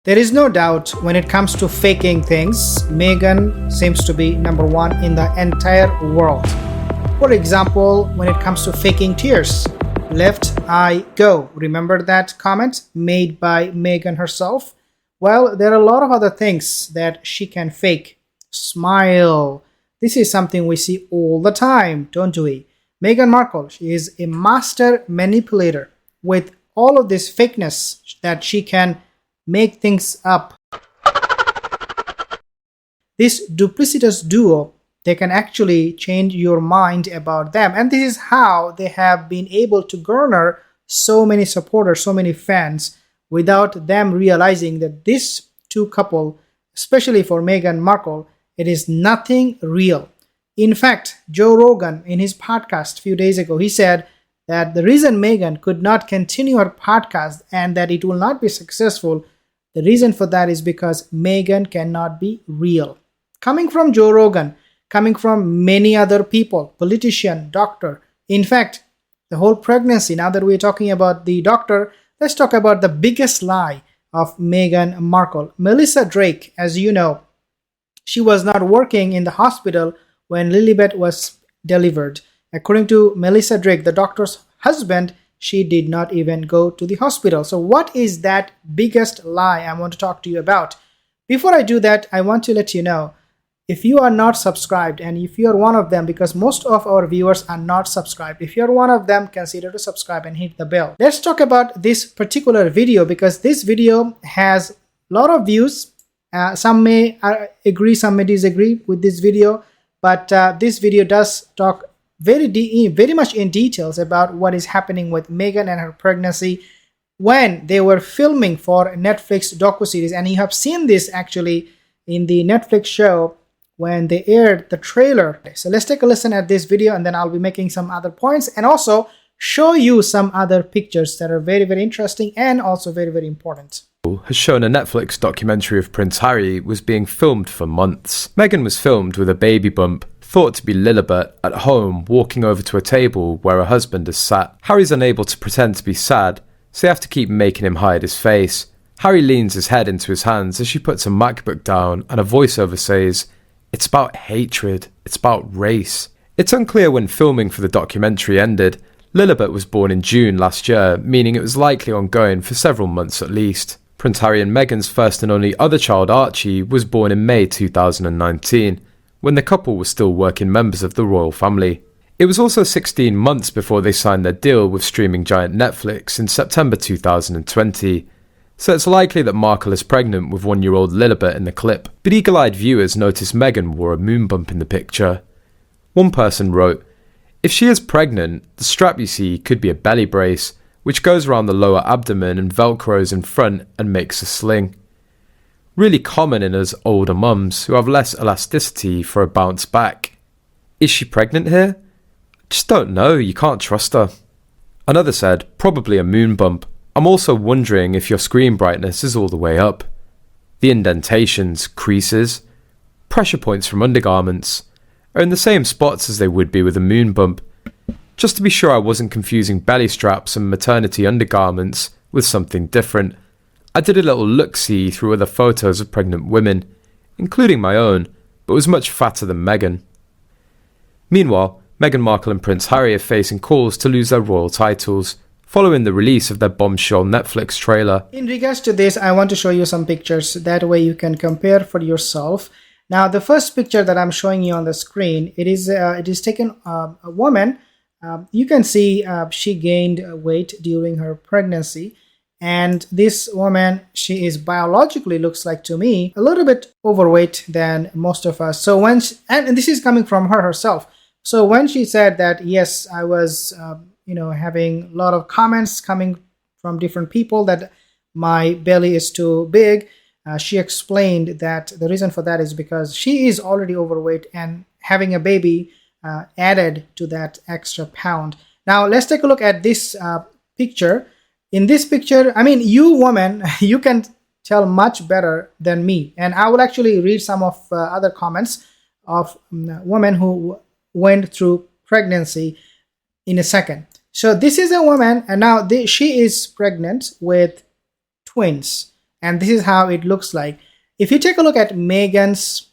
There is no doubt when it comes to faking things, Meghan seems to be number one in the entire world. For example, when it comes to faking tears, left eye go. Remember that comment made by Meghan herself? Well, there are a lot of other things that she can fake. Smile. This is something we see all the time, don't we? Meghan Markle, she is a master manipulator with all of this fakeness that she can make things up. This duplicitous duo, they can actually change your mind about them. And this is how they have been able to garner so many supporters, so many fans, without them realizing that this two couple, especially for Meghan Markle, it is nothing real. In fact, Joe Rogan, in his podcast a few days ago, he said that the reason Meghan could not continue her podcast and that it will not be successful, the reason for that is because Meghan cannot be real. Coming from Joe Rogan, coming from many other people, politician, doctor. In fact, the whole pregnancy, now that we're talking about the doctor, let's talk about the biggest lie of Meghan Markle. Melissa Drake, as you know, she was not working in the hospital when Lilibet was delivered. According to Melissa Drake, the doctor's husband, she did not even go to the hospital. So what is that biggest lie I want to talk to you about? Before I do that, I want to let you know, if you are not subscribed and if you are one of them, because most of our viewers are not subscribed, if you're one of them, consider to subscribe and hit the bell. Let's talk about this particular video because this video has a lot of views. Some may agree, some may disagree with this video, but this video does talk very much in details about what is happening with Meghan and her pregnancy when they were filming for Netflix docuseries. And you have seen this actually in the Netflix show when they aired the trailer. So let's take a listen at this video and then I'll be making some other points and also show you some other pictures that are very interesting and also very important. Has shown a Netflix documentary of Prince Harry was being filmed for months. Meghan was filmed with a baby bump, thought to be Lilibet, at home walking over to a table where her husband is sat. Harry's unable to pretend to be sad, so they have to keep making him hide his face. Harry leans his head into his hands as she puts a MacBook down and a voiceover says, "It's about hatred, it's about race." It's unclear when filming for the documentary ended. Lilibet was born in June last year, meaning it was likely ongoing for several months at least. Prince Harry and Meghan's first and only other child, Archie, was born in May 2019, when the couple were still working members of the royal family. It was also 16 months before they signed their deal with streaming giant Netflix in September 2020, so it's likely that Markle is pregnant with 1-year-old Lilibet in the clip. But eagle-eyed viewers noticed Meghan wore a moon bump in the picture. One person wrote, "If she is pregnant, the strap you see could be a belly brace, which goes around the lower abdomen and velcros in front and makes a sling. Really common in us older mums who have less elasticity for a bounce back. Is she pregnant here? Just don't know, you can't trust her." Another said, "Probably a moon bump. I'm also wondering if your screen brightness is all the way up. The indentations, creases, pressure points from undergarments are in the same spots as they would be with a moon bump. Just to be sure I wasn't confusing belly straps and maternity undergarments with something different, I did a little look-see through other photos of pregnant women, including my own, but was much fatter than Meghan." Meanwhile, Meghan Markle and Prince Harry are facing calls to lose their royal titles, following the release of their bombshell Netflix trailer. In regards to this, I want to show you some pictures. That way you can compare for yourself. Now, the first picture that I'm showing you on the screen, it is taken a woman. You can see she gained weight during her pregnancy. And this woman, she is biologically, looks like to me, a little bit overweight than most of us. So when she, and this is coming from her herself. So when she said that, yes, I was, having a lot of comments coming from different people that my belly is too big, she explained that the reason for that is because she is already overweight and having a baby added to that extra pound. Now, let's take a look at this picture. In this picture, I mean, you woman, you can tell much better than me. And I will actually read some of other comments of women who went through pregnancy in a second. So this is a woman, and now she is pregnant with twins. And this is how it looks like. If you take a look at Meghan's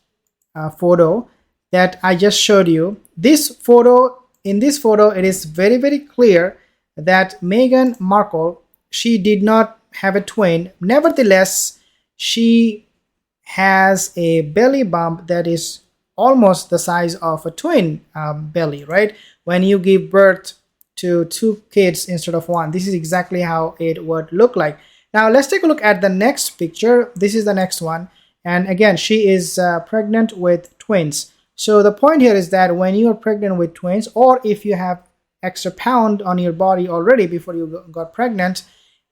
photo that I just showed you, in this photo, it is very, very clear that Meghan Markle, she did not have a twin. Nevertheless, she has a belly bump that is almost the size of a twin belly, right? When you give birth to 2 kids instead of 1, this is exactly how it would look like. Now let's take a look at the next picture. This is the next one, and again, she is pregnant with twins. So the point here is that when you are pregnant with twins, or if you have extra pound on your body already before you got pregnant,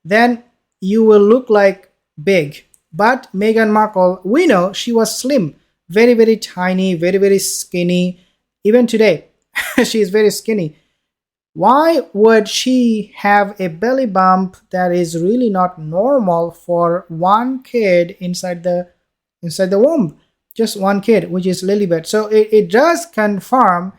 then you will look like big. But Meghan Markle, we know she was slim, very, very tiny, very, very skinny. Even today, she is very skinny. Why would she have a belly bump that is really not normal for one kid inside the womb? Just one kid, which is Lilibet. So it does confirm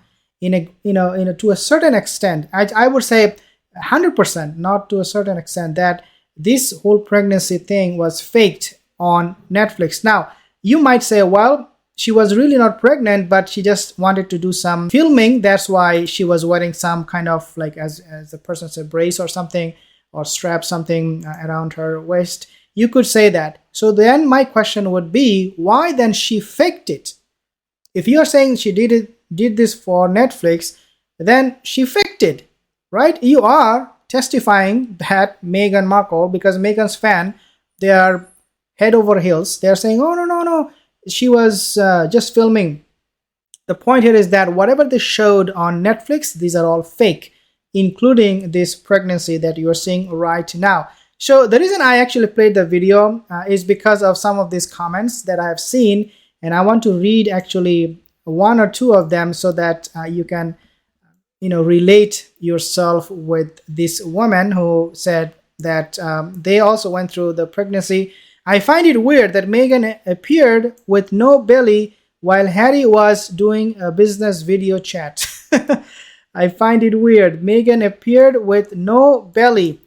to a certain extent, I would say 100%, not to a certain extent, that this whole pregnancy thing was faked on Netflix. Now, you might say, well, she was really not pregnant, but she just wanted to do some filming. That's why she was wearing some kind of, like, as the person said, brace or something, or strap something around her waist. You could say that. So then my question would be, why then she faked it? If you are saying she did this for Netflix, then she faked it, right? You are testifying that Meghan Markle, because Meghan's fan, they are head over heels. They are saying, oh, no, she was just filming. The point here is that whatever they showed on Netflix, these are all fake, including this pregnancy that you are seeing right now. So the reason I actually played the video is because of some of these comments that I have seen, and I want to read actually 1 or 2 of them so that you can relate yourself with this woman who said that they also went through the pregnancy. I find it weird that Meghan appeared with no belly while Harry was doing a business video chat. I find it weird. Meghan appeared with no belly.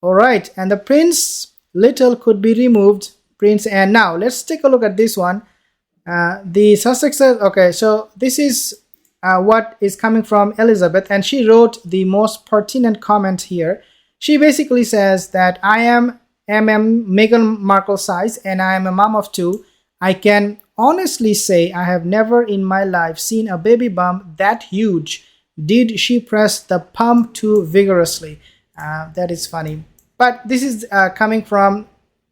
All right, and the Prince Little could be removed. Prince Anne. Now let's take a look at this one. The Sussexes. Okay, so this is what is coming from Elizabeth, and she wrote the most pertinent comment here. She basically says that I am Meghan Markle size, and I am a mom of 2. I can honestly say I have never in my life seen a baby bump that huge. Did she press the pump too vigorously? That is funny. But this is coming from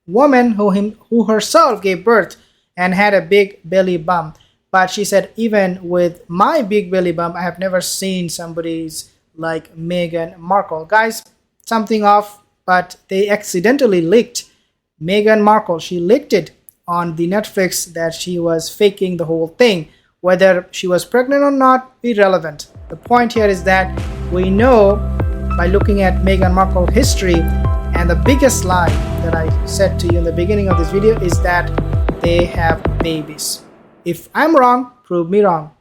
woman who herself gave birth and had a big belly bump. But she said, even with my big belly bump, I have never seen somebody's like Meghan Markle. Guys, something off, but they accidentally leaked Meghan Markle. She leaked it on the Netflix that she was faking the whole thing. Whether she was pregnant or not, irrelevant. The point here is that we know by looking at Meghan Markle history, and the biggest lie that I said to you in the beginning of this video is that they have babies. If I'm wrong, prove me wrong.